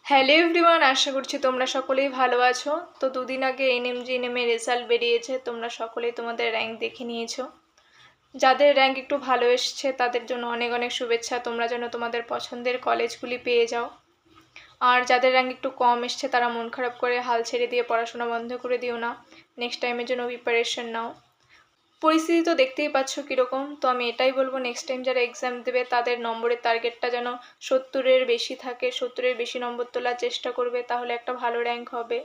Hello everyone, আশা করছি তোমরা সকলেই ভালো আছো। তো দুদিন আগে এনএমজিএনএমের রেজাল্ট বেরিয়েছে, তোমরা সকলেই তোমাদের র্যাঙ্ক দেখে নিয়েছো। যাদের র্যাঙ্ক একটু ভালো এসছে তাদের জন্য অনেক অনেক শুভেচ্ছা, তোমরা যেন তোমাদের পছন্দের কলেজগুলি পেয়ে যাও। আর যাদের র্যাঙ্ক একটু কম এসছে তারা মন খারাপ করে হাল ছেড়ে দিয়ে পড়াশোনা বন্ধ করে দিও না, নেক্সট টাইমের জন্য প্রিপারেশন নাও। পরিস্থিতি তো দেখতেই পাচ্ছ কীরকম। তো আমি এটাই বলবো, নেক্সট টাইম যারা এক্সাম দেবে তাদের নম্বরের টার্গেটটা যেন 70-এর বেশি থাকে, 70-এর বেশি নম্বর তোলার চেষ্টা করবে, তাহলে একটা ভালো র্যাঙ্ক হবে।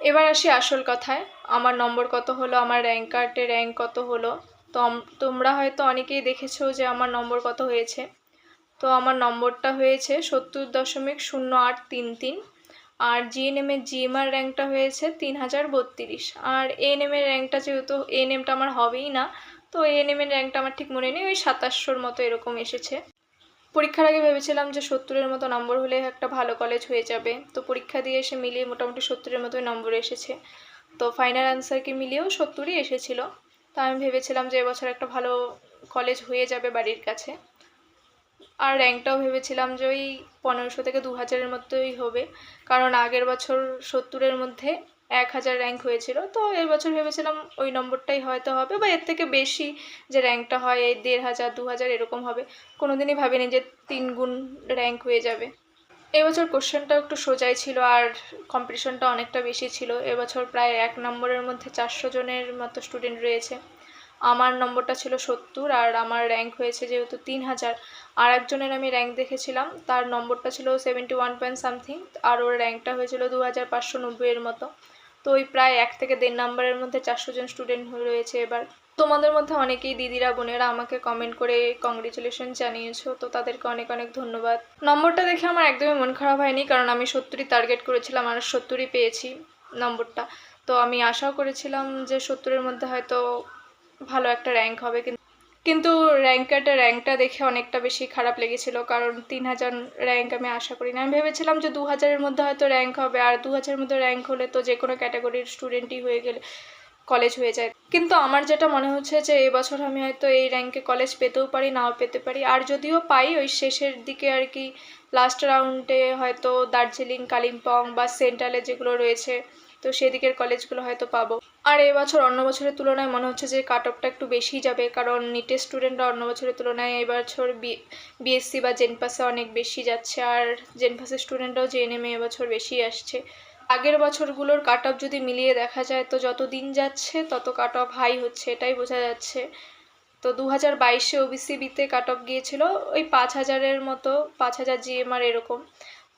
এবার আসি আসল কথায়, আমার নম্বর কত হলো, আমার র্যাঙ্ক কার্ডে র্যাঙ্ক কত হলো। তো তোমরা হয়তো অনেকেই দেখেছো যে আমার নম্বর কত হয়েছে। তো আমার নম্বরটা হয়েছে 70.0833। আর জিএনএমের জিএমআর র্যাঙ্কটা হয়েছে 3032। আর এএনএমের র্যাঙ্কটা যেহেতু এএনএমটা আমার হবেই না, তো এএনএমের র্যাঙ্কটা আমার ঠিক মনে নেই, ওই 2700-র মতো এরকম এসেছে। পরীক্ষার আগে ভেবেছিলাম যে 70-এর মতো নম্বর হলে একটা ভালো কলেজ হয়ে যাবে। তো পরীক্ষা দিয়ে এসে মিলিয়ে মোটামুটি 70-এর মতোই নম্বর এসেছে। তো ফাইনাল অ্যান্সারকে মিলিয়েও 70-ই এসেছিল। তো আমি ভেবেছিলাম যে এবছর একটা ভালো কলেজ হয়ে যাবে বাড়ির কাছে। আর র্যাঙ্কটাও ভেবেছিলাম যে ওই 1500 থেকে 2000-এর মধ্যেই হবে, কারণ আগের বছর 70-এর মধ্যে 1000 র্যাঙ্ক হয়েছিল। তো এই বছর ভেবেছিলাম ওই নম্বরটাই হয়তো হবে, বা এর থেকে বেশি যে র্যাঙ্কটা হয়, এই 1500 2000 এরকম হবে। কোনোদিনই ভাবিনি যে 3 গুণ র্যাঙ্ক হয়ে যাবে। এবছর কোশ্চেনটা একটু সোজাই ছিল আর কম্পিটিশনটা অনেকটা বেশি ছিল। এবছর প্রায় 1 নম্বরের মধ্যে 400 জনের মতো স্টুডেন্ট রয়েছে। আমার নম্বরটা ছিল 70 আর আমার র্যাঙ্ক হয়েছে যেহেতু 3000। আর একজনের আমি র্যাঙ্ক দেখেছিলাম, তার নম্বরটা ছিল 71 পয়েন্ট সামথিং, আর ওর র্যাঙ্কটা হয়েছিল 2590-এর মতো। তো ওই প্রায় 1 থেকে 1.5 নম্বরের মধ্যে 400 জন স্টুডেন্ট রয়েছে এবার। তোমাদের মধ্যে অনেকেই দিদিরা বোনেরা আমাকে কমেন্ট করে কংগ্রেচুলেশন জানিয়েছো, তো তাদেরকে অনেক অনেক ধন্যবাদ। নম্বরটা দেখে আমার একদমই মন খারাপ হয়নি, কারণ আমি 70-ই টার্গেট করেছিলাম আর 70-ই পেয়েছি নম্বরটা। তো আমি আশাও করেছিলাম যে 70-এর মধ্যে হয়তো ভালো একটা র্যাঙ্ক হবে, কিন্তু র্যাঙ্কটা দেখে অনেকটা বেশি খারাপ লেগেছিল, কারণ 3000 র্যাঙ্ক আমি আশা করি না। আমি ভেবেছিলাম যে 2000-এর মধ্যে হয়তো র্যাঙ্ক হবে, আর 2000-এর মধ্যে র্যাঙ্ক হলে তো যে কোনো ক্যাটাগরির স্টুডেন্টই হয়ে গেলে কলেজ হয়ে যায়। কিন্তু আমার যেটা মনে হচ্ছে যে এবছর আমি হয়তো এই র্যাঙ্কে কলেজ পেতেও পারি, নাও পেতে পারি। আর যদিও পাই, ওই শেষের দিকে আর কি, লাস্ট রাউন্ডে হয়তো দার্জিলিং, কালিম্পং বা সেন্ট্রালে যেগুলো রয়েছে, তো সেদিকের কলেজগুলো হয়তো পাবো। আর এবছর অন্য বছরের তুলনায় মনে হচ্ছে যে কাট অফটা একটু বেশি যাবে, কারণ নিটের স্টুডেন্টরা অন্য বছরের তুলনায় এবছর বিএসসি বা জেনপাসে অনেক বেশি যাচ্ছে, আর জেনপাসের স্টুডেন্টরাও জেএনএমে এবছর বেশি আসছে। আগের বছরগুলোর কাট অফ যদি মিলিয়ে দেখা যায়, তো যত দিন যাচ্ছে তত কাট অফ হাই হচ্ছে, এটাই বোঝা যাচ্ছে। তো 2022-এ ওবিসি বিতে কাট অফ গিয়েছিল ওই 5000-এর মতো, 5000 জিএমআর এরকম।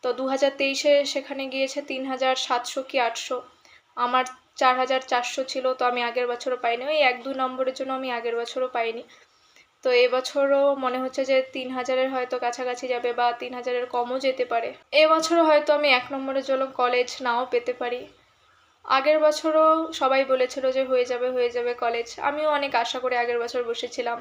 তো 2023-এ সেখানে গিয়েছে 3700 কি 800। আমার 4400 ছিল, তো আমি আগের বছরও পাইনি, ওই 1-2 নম্বরের জন্য আমি আগের বছরও পাইনি। তো এবছরও মনে হচ্ছে যে 3000-এর হয়তো কাছাকাছি যাবে, বা 3000-এর কমও যেতে পারে। এবছরও হয়তো আমি 1 নম্বরের জন্য কলেজ নাও পেতে পারি। আগের বছরও সবাই বলেছিল যে হয়ে যাবে কলেজ, আমিও অনেক আশা করে আগের বছর বসেছিলাম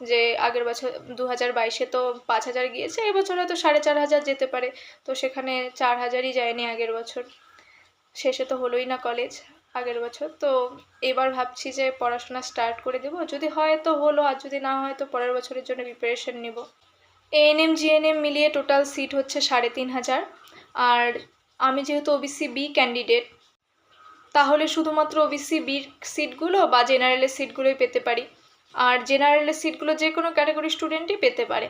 যে আগের বছর 2022-এ তো 5000 গিয়েছে, এবছর হয়তো 4500 যেতে পারে। তো সেখানে 4000-ই যায়নি আগের বছর, শেষে তো হলোই না কলেজ আগের বছর। তো এবার ভাবছি যে পড়াশোনা স্টার্ট করে দেবো, যদি হয় তো হলো, আর যদি না হয় তো পরের বছরের জন্য প্রিপারেশন নেব। এএনএম জিএনএম মিলিয়ে টোটাল সিট হচ্ছে 3500। আর আমি যেহেতু ওবিসি বি ক্যান্ডিডেট, তাহলে শুধুমাত্র ওবিসি বির সিটগুলো বা জেনারেলের সিটগুলোই পেতে পারি। আর জেনারেলের সিটগুলো যে কোনো ক্যাটাগরির স্টুডেন্টই পেতে পারে।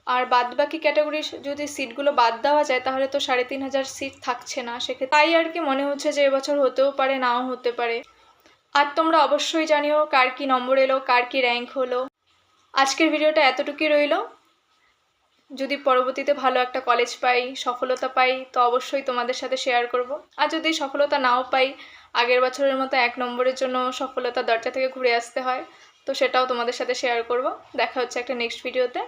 আর বাদবাকি ক্যাটাগরির যদি সিটগুলো বাদ দেওয়া যায়, তাহলে তো 3500 সিট থাকছে না সেক্ষেত্রে। তাই আর কি মনে হচ্ছে যে এবছর হতেও পারে, নাও হতে পারে। আর তোমরা অবশ্যই জানিও কার কি নম্বর এলো, কার কি র্যাঙ্ক হলো। আজকের ভিডিওটা এতটুকুই রইল। যদি পরবর্তীতে ভালো একটা কলেজ পাই, সফলতা পাই, তো অবশ্যই তোমাদের সাথে শেয়ার করব। আর যদি সফলতা নাও পাই, আগের বছরের মতো 1 নম্বরের জন্য সফলতা দরজা থেকে ঘুরে আসতে হয়, তো সেটাও তোমাদের সাথে শেয়ার করব। দেখা হচ্ছে একটা নেক্সট ভিডিওতে।